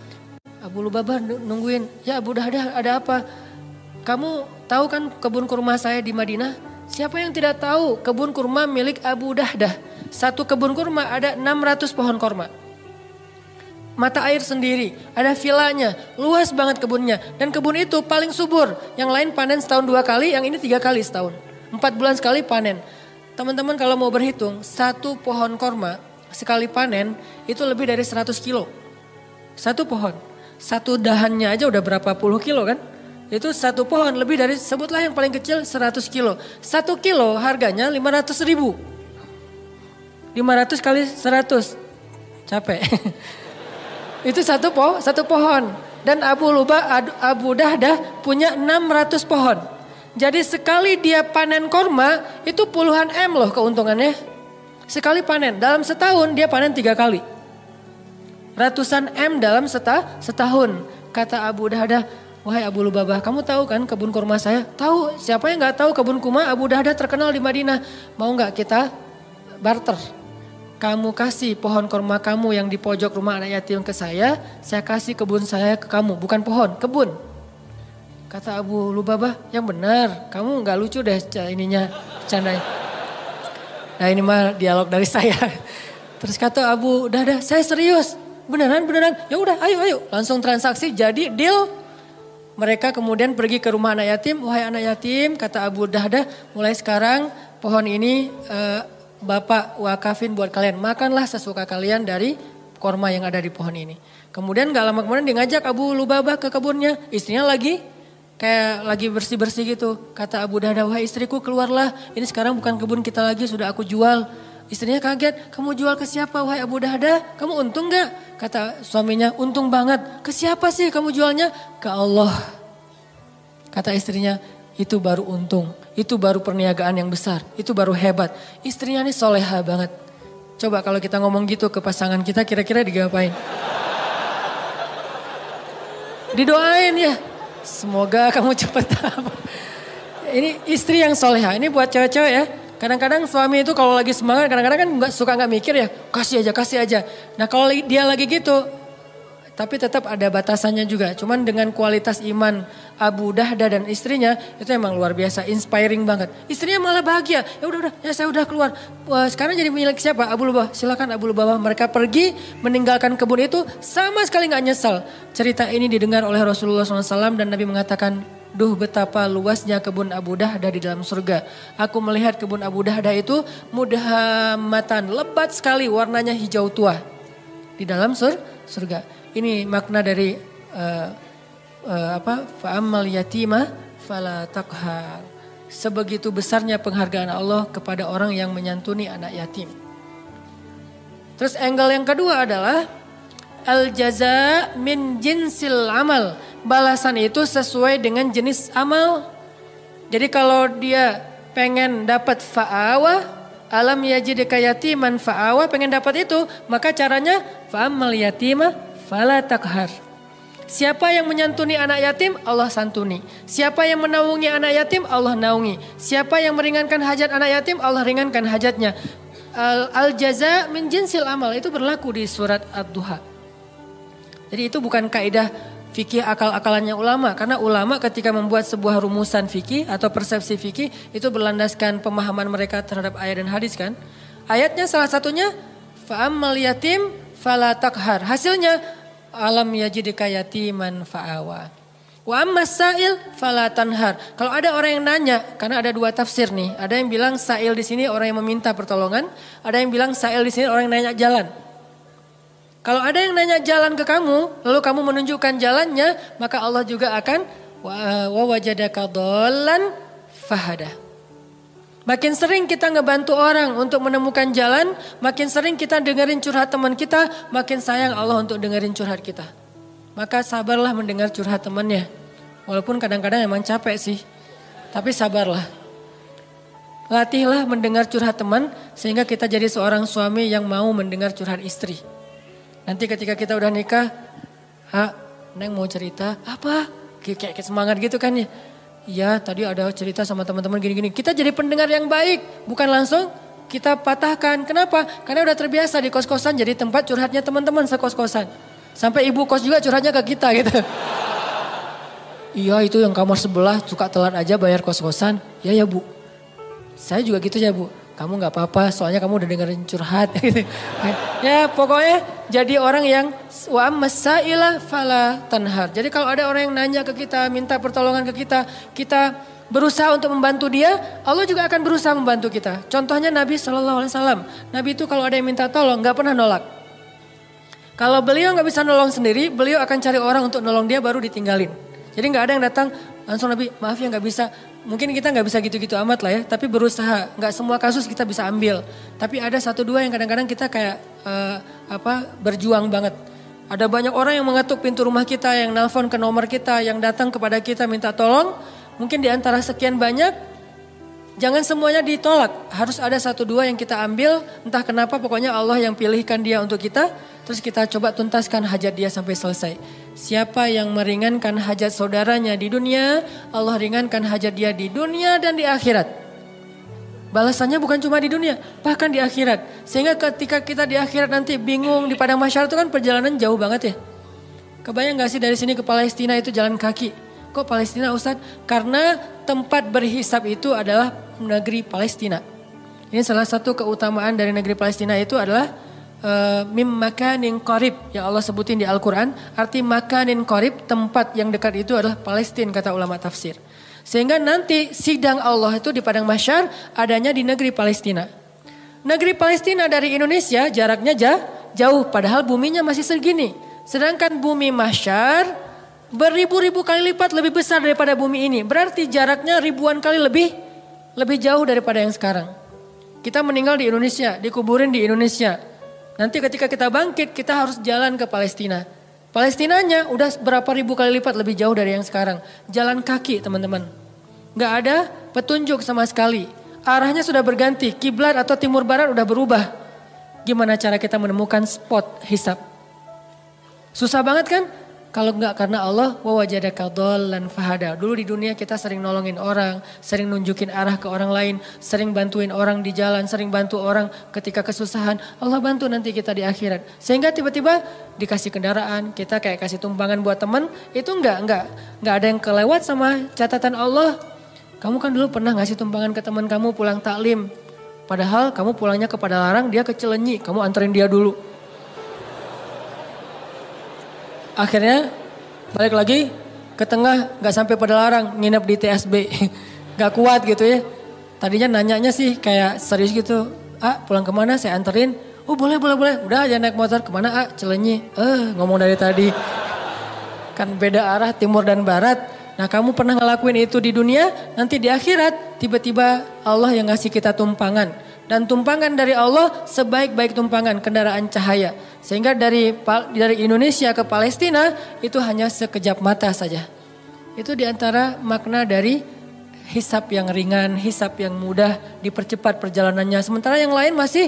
Abu Lubabah nungguin, ya Abu Dahdah ada apa? Kamu tahu kan kebun kurma saya di Madinah? Siapa yang tidak tahu kebun kurma milik Abu Dahdah? Satu kebun kurma ada 600 pohon kurma. mata air sendiri, ada vilanya, luas banget kebunnya. Dan kebun itu paling subur, yang lain panen setahun 2 kali, yang ini 3 kali setahun. 4 bulan sekali panen. Teman-teman kalau mau berhitung, satu pohon korma sekali panen itu lebih dari 100 kilo. Satu pohon, satu dahannya aja udah berapa puluh kilo kan. Itu satu pohon lebih dari, sebutlah yang paling kecil 100 kilo. 1 kilo harganya 500 ribu. 500 kali 100, capek. Itu satu pohon. Dan Abu Dahdah punya 600 pohon. Jadi sekali dia panen korma itu puluhan M loh keuntungannya. Sekali panen, dalam setahun dia panen 3 kali. Ratusan M dalam setahun. Kata Abu Dahdah, wahai Abu Lubabah, kamu tahu kan kebun kurma saya? Tahu, siapa yang gak tahu kebun kurma Abu Dahdah terkenal di Madinah. Mau gak kita barter? Kamu kasih pohon kurma kamu yang di pojok rumah anak yatim ke saya kasih kebun saya ke kamu, bukan pohon, kebun. Kata Abu Lubabah, yang benar, kamu gak lucu deh ininya, candanya. Nah ini mah dialog dari saya. Terus kata Abu Dahdah, saya serius. Beneran. Ya udah, ayo. Langsung transaksi jadi deal. Mereka kemudian pergi ke rumah anak yatim. Wahai anak yatim, kata Abu Dahdah, mulai sekarang pohon ini Bapak wakafin buat kalian. Makanlah sesuka kalian dari korma yang ada di pohon ini. Kemudian gak lama kemudian dia ngajak Abu Lubabah ke kebunnya. Istrinya lagi bersih-bersih gitu. Kata Abu Dahdah, wahai istriku keluarlah. Ini sekarang bukan kebun kita lagi, sudah aku jual. Istrinya kaget, kamu jual ke siapa wahai Abu Dahdah? Kamu untung gak? Kata suaminya, untung banget. Ke siapa sih kamu jualnya? Ke Allah. Kata istrinya, itu baru untung. Itu baru perniagaan yang besar. Itu baru hebat. Istrinya ini soleha banget. Coba kalau kita ngomong gitu ke pasangan kita, kira-kira digapain? Didoain ya. Semoga kamu cepat. Ini istri yang soleha. Ini buat cewek-cewek ya. Kadang-kadang suami itu kalau lagi semangat, kadang-kadang kan suka nggak mikir ya, kasih aja. Nah kalau dia lagi gitu, tapi tetap ada batasannya juga. Cuman dengan kualitas iman Abu Dahdah dan istrinya itu emang luar biasa, inspiring banget. Istrinya malah bahagia. Ya saya udah keluar. Wah, sekarang jadi milik siapa? Abu Lubabah. Silakan Abu Lubabah. Mereka pergi meninggalkan kebun itu sama sekali nggak nyesal. Cerita ini didengar oleh Rasulullah SAW dan Nabi mengatakan, duh betapa luasnya kebun Abu Dahdah di dalam surga. Aku melihat kebun Abu Dahdah itu mudhammatan, lebat sekali warnanya hijau tua di dalam surga. Ini makna dari fa'ammal yatima fala taqhar. Sebegitu besarnya penghargaan Allah kepada orang yang menyantuni anak yatim. Terus angle yang kedua adalah al jaza min jinsil amal. Balasan itu sesuai dengan jenis amal. Jadi kalau dia pengen dapat fa'awa, alam yajidka yatiman fa'awa, pengen dapat itu, maka caranya fa'ammal yatima fala taqhar. Siapa yang menyantuni anak yatim, Allah santuni. Siapa yang menaungi anak yatim, Allah naungi. Siapa yang meringankan hajat anak yatim, Allah ringankan hajatnya. Al jaza min jinsil amal itu berlaku di surat Ad-Duha. Jadi itu bukan kaidah fikih akal-akalannya ulama. Karena ulama ketika membuat sebuah rumusan fikih atau persepsi fikih itu berlandaskan pemahaman mereka terhadap ayat dan hadis kan. Ayatnya salah satunya fa'ammal yatim fala taqhar. Hasilnya alam yajidka yatiman fa'awa. Wa ammas sa'il fala tanhar. Kalau ada orang yang nanya, karena ada dua tafsir nih. Ada yang bilang sa'il di sini orang yang meminta pertolongan, ada yang bilang sa'il di sini orang yang nanya jalan. Kalau ada yang nanya jalan ke kamu, lalu kamu menunjukkan jalannya, maka Allah juga akan wa wajadaka dhallan fahada. Makin sering kita ngebantu orang untuk menemukan jalan, makin sering kita dengerin curhat teman kita, makin sayang Allah untuk dengerin curhat kita. Maka sabarlah mendengar curhat temannya. Walaupun kadang-kadang emang capek sih, tapi sabarlah. Latihlah mendengar curhat teman, sehingga kita jadi seorang suami yang mau mendengar curhat istri. Nanti ketika kita udah nikah, Neng mau cerita, apa? Kayak semangat gitu kan ya. Iya tadi ada cerita sama teman-teman gini-gini. Kita jadi pendengar yang baik, bukan langsung kita patahkan. Kenapa? Karena udah terbiasa di kos-kosan jadi tempat curhatnya teman-teman sekos-kosan. Sampai ibu kos juga curhatnya ke kita gitu. Iya itu yang kamar sebelah suka telat aja bayar kos-kosan. Ya bu, saya juga gitu ya bu. kamu nggak apa-apa soalnya kamu udah dengerin curhat. Gitu. Ya pokoknya jadi orang yang wa masaila fala tanhar. Jadi kalau ada orang yang nanya ke kita, minta pertolongan ke kita berusaha untuk membantu dia, Allah juga akan berusaha membantu kita. Contohnya Nabi SAW. Nabi itu kalau ada yang minta tolong nggak pernah nolak. Kalau beliau nggak bisa nolong sendiri, beliau akan cari orang untuk nolong dia baru ditinggalin. Jadi nggak ada yang datang langsung Nabi, maaf ya nggak bisa. Mungkin kita nggak bisa gitu-gitu amat lah ya, tapi berusaha. Nggak semua kasus kita bisa ambil. Tapi ada satu dua yang kadang-kadang kita kayak berjuang banget. Ada banyak orang yang mengetuk pintu rumah kita, yang nelpon ke nomor kita, yang datang kepada kita minta tolong. Mungkin di antara sekian banyak, jangan semuanya ditolak. Harus ada satu dua yang kita ambil, entah kenapa pokoknya Allah yang pilihkan dia untuk kita. Terus kita coba tuntaskan hajat dia sampai selesai. Siapa yang meringankan hajat saudaranya di dunia, Allah ringankan hajat dia di dunia dan di akhirat. Balasannya bukan cuma di dunia, bahkan di akhirat. Sehingga ketika kita di akhirat nanti bingung di padang mahsyar itu kan perjalanan jauh banget ya. Kebayang gak sih dari sini ke Palestina itu jalan kaki? Kok Palestina Ustadz? Karena tempat berhisab itu adalah negeri Palestina. Ini salah satu keutamaan dari negeri Palestina itu adalah mim makanin qarib yang Allah sebutin di Al-Quran. Arti makanin qarib, tempat yang dekat itu adalah Palestina kata ulama tafsir. Sehingga nanti sidang Allah itu di padang mahsyar adanya di negeri Palestina. Negeri Palestina dari Indonesia jaraknya jauh padahal buminya masih segini. Sedangkan bumi mahsyar beribu-ribu kali lipat lebih besar daripada bumi ini. Berarti jaraknya ribuan kali lebih jauh daripada yang sekarang. Kita meninggal di Indonesia, dikuburin di Indonesia. Nanti ketika kita bangkit, kita harus jalan ke Palestina. Palestinanya udah berapa ribu kali lipat lebih jauh dari yang sekarang. Jalan kaki teman-teman. Gak ada petunjuk sama sekali. Arahnya sudah berganti, kiblat atau timur barat udah berubah. Gimana cara kita menemukan spot hisab? Susah banget kan? Kalau enggak karena Allah wa wajadaka dhallan fahada. Dulu di dunia kita sering nolongin orang, sering nunjukin arah ke orang lain, sering bantuin orang di jalan, sering bantu orang ketika kesusahan. Allah bantu nanti kita di akhirat. Sehingga tiba-tiba dikasih kendaraan, kita kayak kasih tumpangan buat teman, itu enggak ada yang kelewat sama catatan Allah. Kamu kan dulu pernah ngasih tumpangan ke teman kamu pulang taklim. Padahal kamu pulangnya ke Padalarang, dia ke Cilenyi, kamu anterin dia dulu. Akhirnya balik lagi ke tengah gak sampai Padalarang nginep di TSB. Gak kuat gitu ya. Tadinya nanyanya sih kayak serius gitu. Pulang kemana saya anterin. Oh boleh. Udah aja naik motor kemana Cilenyi. Ngomong dari tadi. Kan beda arah timur dan barat. Nah kamu pernah ngelakuin itu di dunia. Nanti di akhirat tiba-tiba Allah yang ngasih kita tumpangan. Dan tumpangan dari Allah sebaik-baik tumpangan kendaraan cahaya. Sehingga dari Indonesia ke Palestina itu hanya sekejap mata saja. Itu diantara makna dari hisab yang ringan, hisab yang mudah, dipercepat perjalanannya. Sementara yang lain masih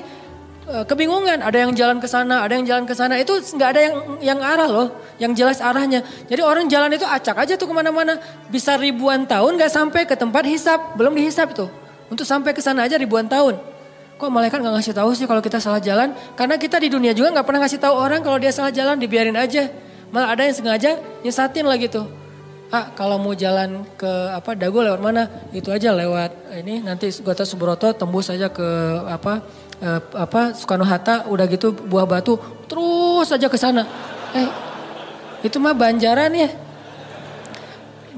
kebingungan. Ada yang jalan ke sana, ada yang jalan ke sana. Itu nggak ada yang arah loh, yang jelas arahnya. Jadi orang jalan itu acak aja tuh kemana-mana. Bisa ribuan tahun nggak sampai ke tempat hisab, belum dihisab tuh. Untuk sampai ke sana aja ribuan tahun. Kok malaikat gak ngasih tahu sih kalau kita salah jalan? Karena kita di dunia juga gak pernah ngasih tahu orang kalau dia salah jalan, dibiarin aja. Malah ada yang sengaja nyesatin lah gitu. Kalau mau jalan ke Dago lewat mana? Itu aja lewat ini nanti Gatot Subroto tembus aja ke Soekarno Hatta, udah gitu Buah Batu terus aja ke sana. Itu mah Banjaran ya.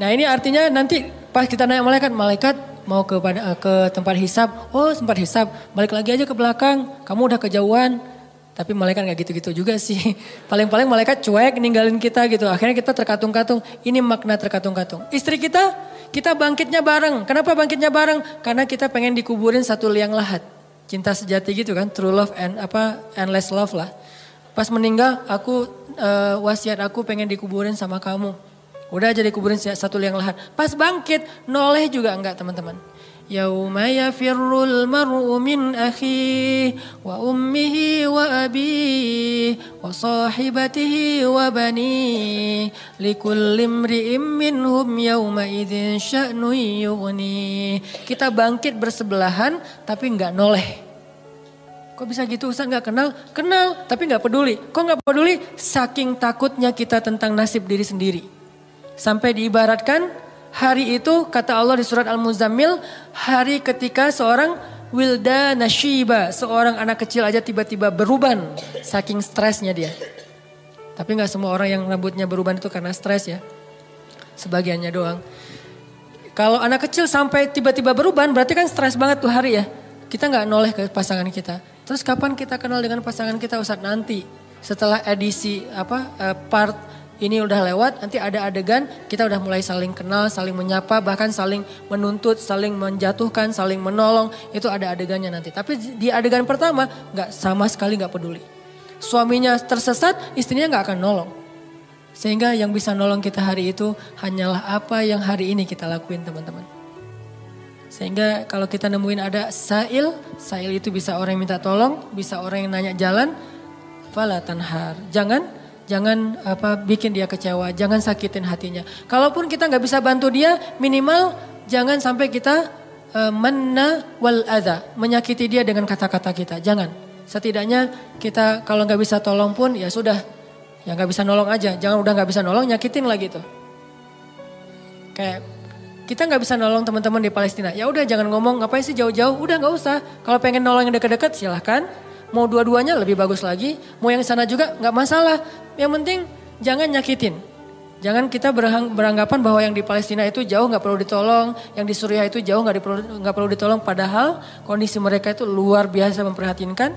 Nah ini artinya nanti pas kita nanya malaikat mau ke tempat hisab. Oh tempat hisab, balik lagi aja ke belakang. Kamu udah kejauhan. Tapi malaikat gak gitu-gitu juga sih. Paling-paling malaikat cuek ninggalin kita gitu. Akhirnya kita terkatung-katung. Ini makna terkatung-katung. Istri kita bangkitnya bareng. Kenapa bangkitnya bareng? Karena kita pengen dikuburin satu liang lahat. Cinta sejati gitu kan. True love and endless love lah. Pas meninggal wasiat aku pengen dikuburin sama kamu. Udah aja dikuburin satu liang lahat. Pas bangkit, noleh juga enggak teman-teman. Yauma yafirrul mar'u min akhihi wa ummihi wa abihi wa sahibatihi wa banihi likulli imri'im minhum yauma idzin sya'nun yughni. Kita bangkit bersebelahan tapi enggak noleh. Kok bisa gitu Ustaz gak kenal? Kenal tapi gak peduli. Kok gak peduli? Saking takutnya kita tentang nasib diri sendiri. Sampai diibaratkan hari itu kata Allah di surat Al-Muzammil, hari ketika seorang Wildana syiba, seorang anak kecil aja tiba-tiba beruban saking stresnya dia. Tapi gak semua orang yang rambutnya beruban itu karena stres ya. Sebagiannya doang. Kalau anak kecil sampai tiba-tiba beruban berarti kan stres banget tuh hari ya. Kita gak noleh ke pasangan kita. Terus kapan kita kenal dengan pasangan kita Ustadz? Nanti setelah edisi part ini udah lewat, nanti ada adegan kita udah mulai saling kenal, saling menyapa, bahkan saling menuntut, saling menjatuhkan, saling menolong. Itu ada adegannya nanti. Tapi di adegan pertama gak sama sekali gak peduli. Suaminya tersesat, istrinya gak akan nolong. Sehingga yang bisa nolong kita hari itu hanyalah apa yang hari ini kita lakuin teman-teman. Sehingga kalau kita nemuin ada sail itu bisa orang yang minta tolong, bisa orang yang nanya jalan, fala tanhar. Jangan bikin dia kecewa, jangan sakitin hatinya. Kalaupun kita nggak bisa bantu dia, minimal jangan sampai kita manna wal adha, menyakiti dia dengan kata-kata kita. Jangan. Setidaknya kita kalau nggak bisa tolong pun ya sudah, ya nggak bisa nolong aja. Jangan udah nggak bisa nolong, nyakitin lagi tuh. Kayak kita nggak bisa nolong teman-teman di Palestina. Ya udah jangan ngomong ngapain sih jauh-jauh. Udah nggak usah. Kalau pengen nolong yang dekat-dekat silahkan. Mau dua-duanya lebih bagus lagi. Mau yang sana juga nggak masalah. Yang penting jangan nyakitin. Jangan kita beranggapan bahwa yang di Palestina itu jauh nggak perlu ditolong. Yang di Suriah itu jauh nggak perlu ditolong. Padahal kondisi mereka itu luar biasa memprihatinkan.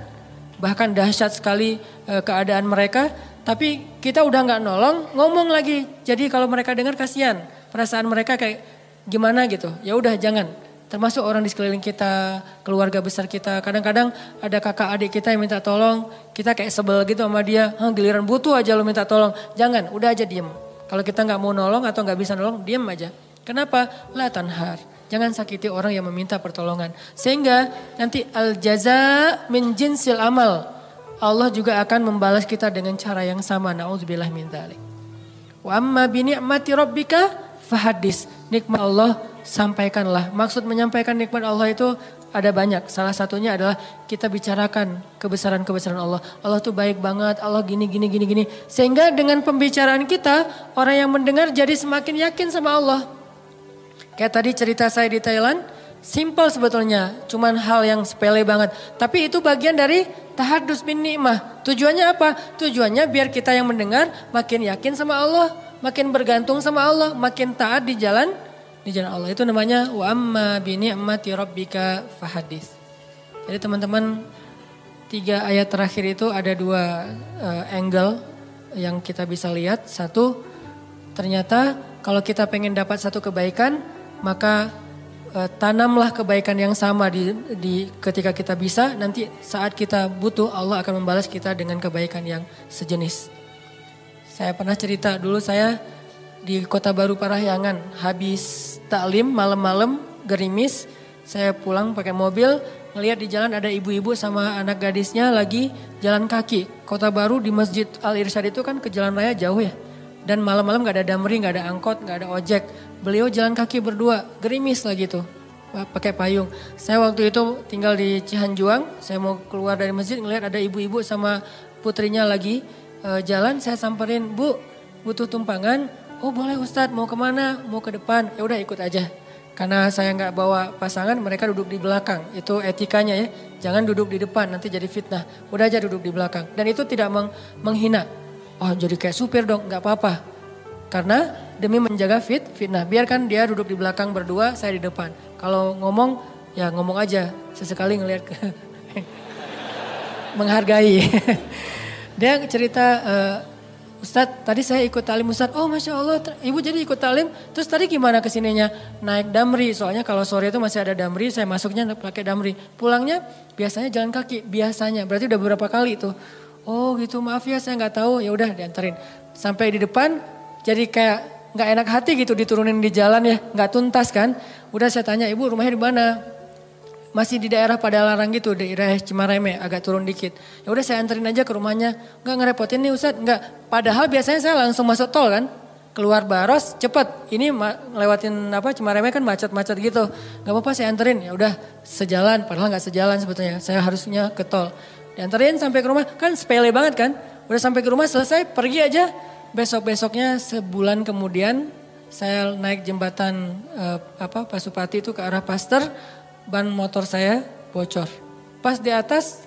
Bahkan dahsyat sekali keadaan mereka. Tapi kita udah nggak nolong, ngomong lagi. Jadi kalau mereka dengar kasihan. Perasaan mereka kayak gimana gitu. Ya udah jangan. Termasuk orang di sekeliling kita, keluarga besar kita. Kadang-kadang ada kakak adik kita yang minta tolong. Kita kayak sebel gitu sama dia. Giliran butuh aja lo minta tolong. Jangan, udah aja diem. Kalau kita gak mau nolong atau gak bisa nolong, diem aja. Kenapa? La tanhar. Jangan sakiti orang yang meminta pertolongan. Sehingga nanti al-jaza min jinsil amal. Allah juga akan membalas kita dengan cara yang sama. Na'udzubillah min dzalik. Wa amma bi ni'mati rabbika fahadis. Nikmat Allah sampaikanlah. Maksud menyampaikan nikmat Allah itu ada banyak. Salah satunya adalah kita bicarakan kebesaran-kebesaran Allah. Allah tuh baik banget, Allah gini. Sehingga dengan pembicaraan kita, orang yang mendengar jadi semakin yakin sama Allah. Kayak tadi cerita saya di Thailand, simple sebetulnya. Cuman hal yang sepele banget. Tapi itu bagian dari tahadus bin ni'mah. Tujuannya apa? Tujuannya biar kita yang mendengar makin yakin sama Allah. Makin bergantung sama Allah, makin taat di jalan Allah. Itu namanya wa amma bi ni'mati rabbika fahadits. Jadi teman-teman 3 ayat terakhir itu ada 2 angle yang kita bisa lihat. Satu, ternyata kalau kita pengen dapat satu kebaikan, maka tanamlah kebaikan yang sama di ketika kita bisa. Nanti saat kita butuh, Allah akan membalas kita dengan kebaikan yang sejenis. Saya pernah cerita dulu saya di Kota Baru Parahyangan, habis taklim malam-malam gerimis, saya pulang pakai mobil, ngelihat di jalan ada ibu-ibu sama anak gadisnya lagi jalan kaki. Kota Baru di Masjid Al-Irsyad itu kan ke jalan raya jauh ya. Dan malam-malam gak ada damri, gak ada angkot, gak ada ojek. Beliau jalan kaki berdua, gerimis lagi tuh, pakai payung. Saya waktu itu tinggal di Cihanjuang, saya mau keluar dari masjid ngelihat ada ibu-ibu sama putrinya lagi jalan, saya samperin, Bu, butuh tumpangan. Oh boleh Ustadz, mau kemana? Mau ke depan. Ya udah ikut aja. Karena saya nggak bawa pasangan, mereka duduk di belakang. Itu etikanya ya. Jangan duduk di depan, nanti jadi fitnah. Udah aja duduk di belakang. Dan itu tidak menghina. Oh jadi kayak supir dong, nggak apa-apa. Karena demi menjaga fitnah. Biarkan dia duduk di belakang berdua, saya di depan. Kalau ngomong, ya ngomong aja. Sesekali ngelihat ke menghargai. Dia cerita, Ustadz tadi saya ikut talim Ustadz, oh Masya Allah ibu jadi ikut talim, terus tadi gimana kesininya? Naik damri, soalnya kalau sore itu masih ada damri, saya masuknya pakai damri. Pulangnya biasanya jalan kaki, biasanya, berarti udah beberapa kali tuh. Oh gitu, maaf ya saya gak tahu, ya udah dianterin. Sampai di depan, jadi kayak gak enak hati gitu diturunin di jalan ya, gak tuntas kan. Udah saya tanya, ibu rumahnya di mana? Masih di daerah Padalarang gitu, daerah Cimareme, agak turun dikit. Ya udah saya anterin aja ke rumahnya. Enggak ngerepotin nih Ustadz, enggak. Padahal biasanya saya langsung masuk tol kan. Keluar Baros cepet. Ini ngelewatin Cimareme kan macet-macet gitu. Enggak apa-apa saya anterin. Ya udah sejalan, padahal enggak sejalan sebetulnya. Saya harusnya ke tol. Dianterin sampai ke rumah, kan sepele banget kan. Udah sampai ke rumah selesai, pergi aja. Besok-besoknya sebulan kemudian saya naik jembatan Pasupati itu ke arah Pasteur. Ban motor saya bocor. Pas di atas,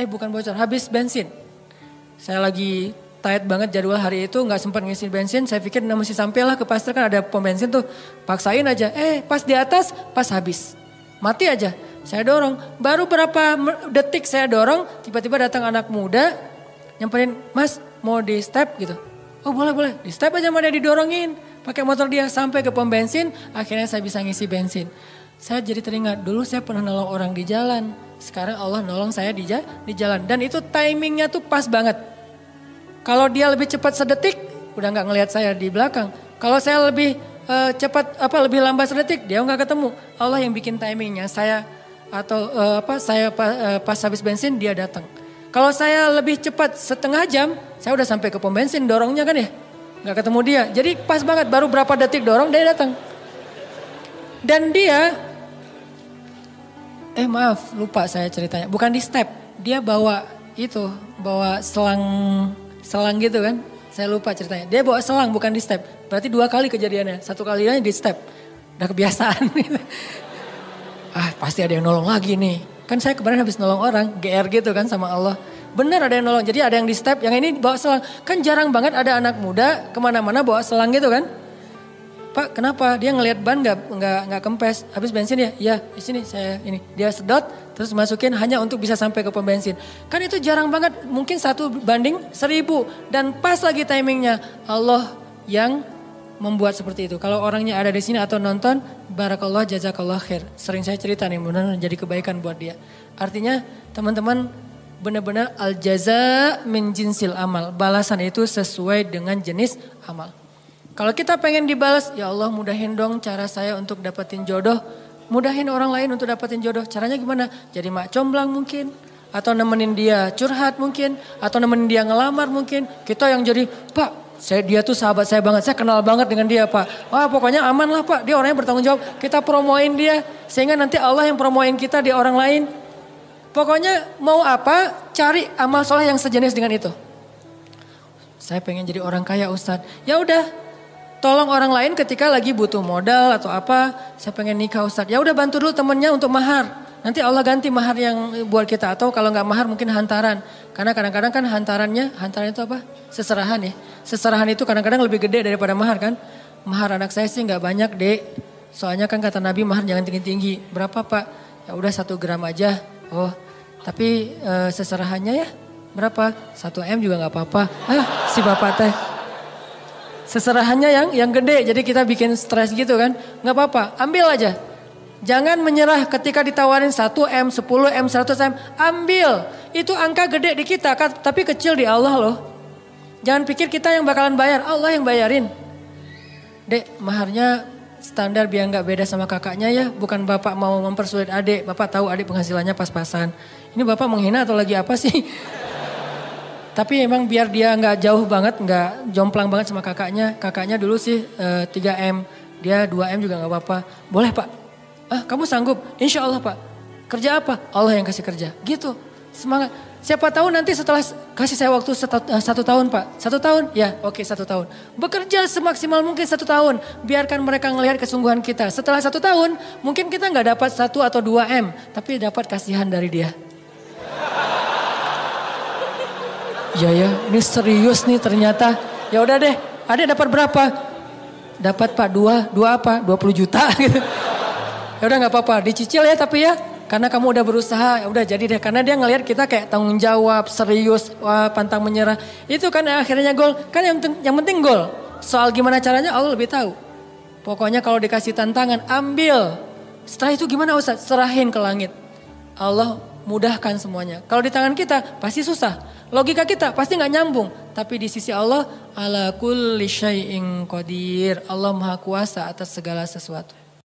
bukan bocor, habis bensin. Saya lagi tight banget jadwal hari itu, nggak sempat ngisi bensin. Saya pikir mesti sampailah ke pasar, kan ada pom bensin tuh. Paksain aja, pas di atas, pas habis. Mati aja. Saya dorong, baru berapa detik saya dorong, tiba-tiba datang anak muda, nyamperin, Mas mau di step gitu. Oh boleh, di step aja mana didorongin. Pakai motor dia sampai ke pom bensin, akhirnya saya bisa ngisi bensin. Saya jadi teringat, dulu saya pernah nolong orang di jalan. Sekarang Allah nolong saya di jalan. Dan itu timingnya tuh pas banget. Kalau dia lebih cepat sedetik, udah gak ngelihat saya di belakang. Kalau saya lebih lebih lambat sedetik, dia gak ketemu. Allah yang bikin timingnya, saya pas habis bensin dia datang. Kalau saya lebih cepat setengah jam, saya udah sampai ke pom bensin dorongnya kan ya. Gak ketemu dia. Jadi pas banget baru berapa detik dorong dia datang. Dan dia, maaf lupa saya ceritanya. Bukan di step, dia bawa selang gitu kan. Saya lupa ceritanya. Dia bawa selang bukan di step. Berarti 2 kali kejadiannya. 1 kalinya di step. Udah kebiasaan. Pasti ada yang nolong lagi nih. Kan saya kemarin habis nolong orang, GR gitu kan sama Allah. Benar ada yang nolong, jadi ada yang di step, yang ini bawa selang. Kan jarang banget ada anak muda kemana-mana bawa selang gitu kan. Pak kenapa? Dia ngelihat ban nggak kempes, habis bensin ya? Iya di sini saya ini. Dia sedot, terus masukin hanya untuk bisa sampai ke pom bensin. Kan itu jarang banget, mungkin 1:1000. Dan pas lagi timingnya, Allah yang membuat seperti itu. Kalau orangnya ada di sini atau nonton, barakallah jazakallah khair. Sering saya cerita nih, benar jadi kebaikan buat dia. Artinya teman-teman benar-benar al jaza min jinsil amal. Balasan itu sesuai dengan jenis amal. Kalau kita pengen dibalas, ya Allah mudahin dong cara saya untuk dapetin jodoh. Mudahin orang lain untuk dapetin jodoh. Caranya gimana? Jadi mak comblang mungkin. Atau nemenin dia curhat mungkin. Atau nemenin dia ngelamar mungkin. Kita yang jadi, Pak dia tuh sahabat saya banget, saya kenal banget dengan dia Pak. Wah pokoknya aman lah Pak, dia orangnya bertanggung jawab. Kita promoin dia, sehingga nanti Allah yang promoin kita di orang lain. Pokoknya mau apa, cari amal soleh yang sejenis dengan itu. Saya pengen jadi orang kaya Ustadz. Ya udah, tolong orang lain ketika lagi butuh modal atau apa. Saya pengen nikah Ustadz. Ya udah bantu dulu temennya untuk mahar. Nanti Allah ganti mahar yang buat kita. Atau kalau nggak mahar mungkin hantaran. Karena kadang-kadang kan hantaran itu apa? Seserahan ya. Seserahan itu kadang-kadang lebih gede daripada mahar kan. Mahar anak saya sih nggak banyak dek. Soalnya kan kata Nabi mahar jangan tinggi-tinggi. Berapa Pak? Ya udah 1 gram aja. Oh tapi seserahannya ya berapa? 1 M juga nggak apa-apa. Si bapak teh. Seserahannya yang gede. Jadi kita bikin stres gitu kan. Nggak apa-apa, ambil aja. Jangan menyerah ketika ditawarin 1 M, 10 M, 100 M. Ambil. Itu angka gede di kita tapi kecil di Allah loh. Jangan pikir kita yang bakalan bayar. Allah yang bayarin. Dek maharnya standar biar gak beda sama kakaknya ya. Bukan bapak mau mempersulit adik. Bapak tahu adik penghasilannya pas-pasan. Ini bapak menghina atau lagi apa sih? Tapi emang biar dia gak jauh banget. Gak jomplang banget sama kakaknya. Kakaknya dulu sih 3 M. Dia 2 M juga gak apa-apa. Boleh Pak. Kamu sanggup? Insya Allah Pak. Kerja apa? Allah yang kasih kerja. Gitu. Semangat. Siapa tahu nanti setelah kasih saya waktu 1 tahun Pak. 1 tahun? Ya oke 1 tahun. Bekerja semaksimal mungkin 1 tahun. Biarkan mereka ngelihat kesungguhan kita. Setelah 1 tahun mungkin kita gak dapat 1 atau 2 M. Tapi dapat kasihan dari dia. Ya ini serius nih ternyata. Ya udah deh. Adek dapat berapa? Dapat Pak 2 apa? 20 juta gitu. Ya udah gak apa-apa, dicicil ya tapi ya. Karena kamu udah berusaha, ya udah jadi deh. Karena dia ngelihat kita kayak tanggung jawab, serius, pantang menyerah. Itu kan akhirnya gol. Kan yang penting gol. Soal gimana caranya Allah lebih tahu. Pokoknya kalau dikasih tantangan, ambil. Setelah itu gimana Ustaz? Serahin ke langit. Allah mudahkan semuanya. Kalau di tangan kita pasti susah. Logika kita pasti gak nyambung. Tapi di sisi Allah, ala kulli syai'in qadir. Allah maha kuasa atas segala sesuatu.